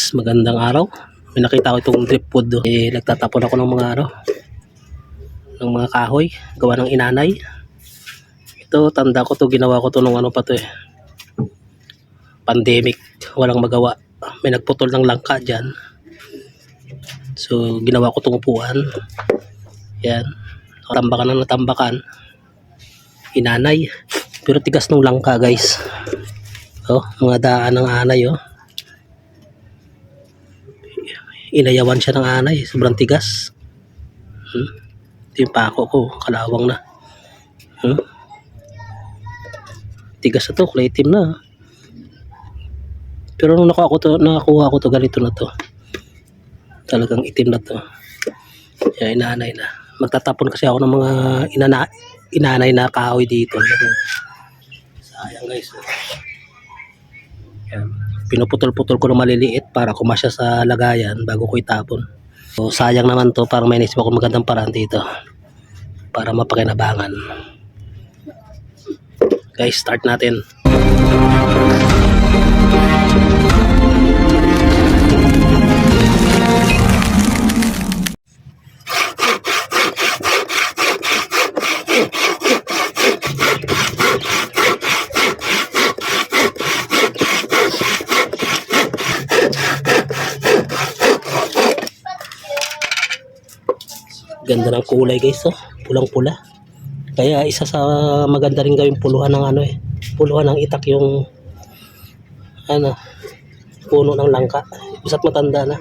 guys, magandang araw. May nakita ko itong driftwood do. Nagtatapon ako ng mga ng mga kahoy gawa ng inanay. Ito tanda ko to, ginawa ko to nung ano pa to pandemic, walang magawa. May nagputol ng langka diyan. So ginawa ko tong upuan. Yan. Tambakan ng natambakan. Inanay. Pero tigas ng langka, guys. Oh, mga daan ng anay Inayawan siya ng anay, sobrang tigas. Ito yung pako ko, kalawang na. Tigas na to, kulay itim na. Pero nung nakakuha ko to, ganito na to. Talagang itim na to. Yan, inanay na. Magtatapon kasi ako ng mga inanay na kahoy dito. Sayang, guys. Yan. Pinuputol-putol ko ng maliliit para kumasya sa lagayan bago ko itapon. So sayang naman to, parang may naisip ako magandang paraan dito para mapakinabangan. Guys, start natin. Ganda ng kulay, guys, pulang-pula. Kaya isa sa maganda rin gawing puluhan ng puluhan ng itak yung puno ng langka. Isa't matanda na.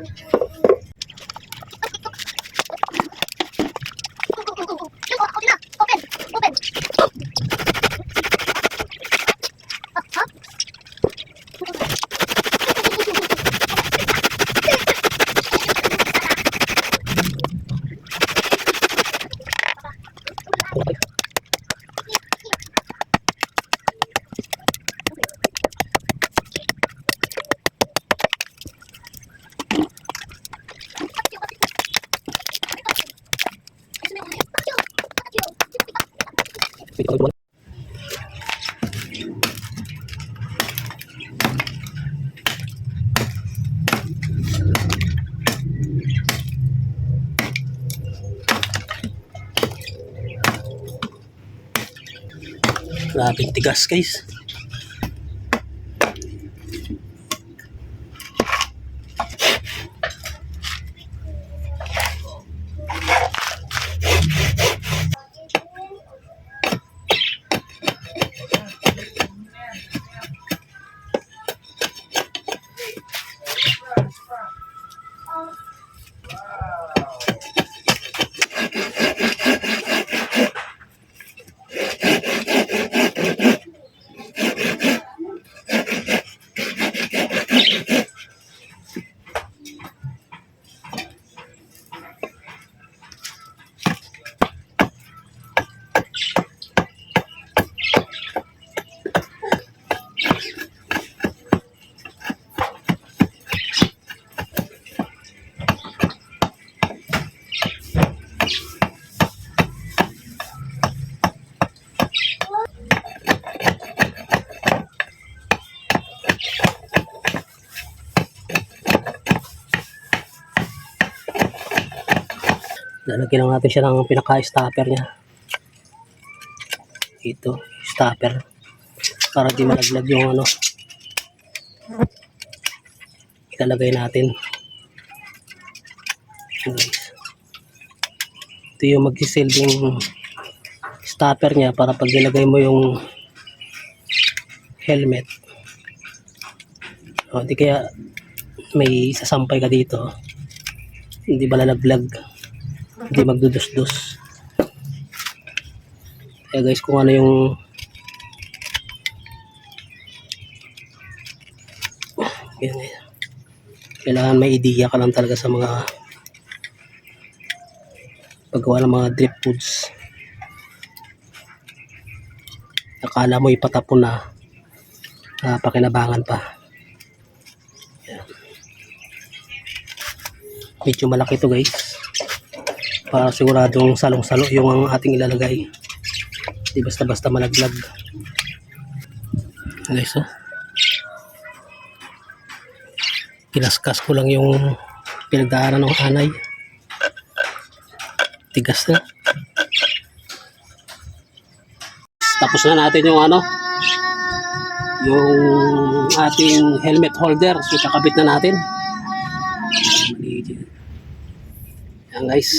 Grabing tigas, guys. Lalagyan lang natin siya ng pinaka-stopper niya. Ito, stopper. Para di malaglag yung ilalagay natin. Ito yung magsisilbing stopper niya para pag nilagay mo yung helmet. Di kaya may sasampay ka dito. Hindi malalaglag. Hindi magdudus-dus. Kaya guys, kung ano yung kailangan may idea ka lang talaga sa mga paggawa ng mga driftwoods. Akala mo ipatapon na, pakinabangan pa. Yan. Medyo malaki to, guys, para siguradong salong-salo yung ating ilalagay. Di basta-basta malaglag. Guys, Kinaskas ko lang yung pinagdaanan ng anay. Tigas na. Tapos na natin yung yung ating helmet holder. So, kakabit na natin. Yan guys.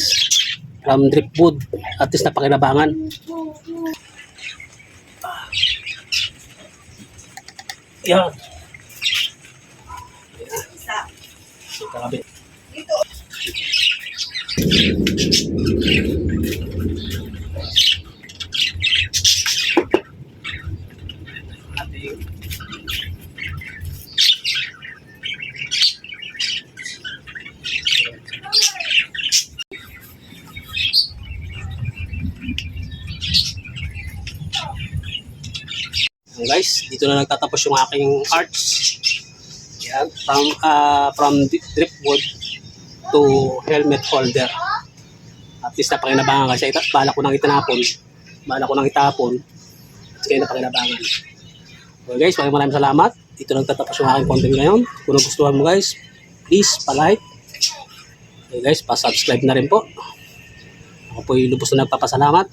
From Driftwood. At least napakinabangan. Yan. So, kakabit. Guys, dito na nagtatapos yung aking arts. Yan, from Driftwood to helmet holder. At least napakinabangan kasi bala ko nang itapon. Kaya napakinabangan. So guys, maraming salamat. Dito nagtatapos yung aking content ngayon. Kung nagustuhan mo guys, please pa-like. Okay guys, pa-subscribe na rin po. Ako po yung lubos na nagpapasalamat.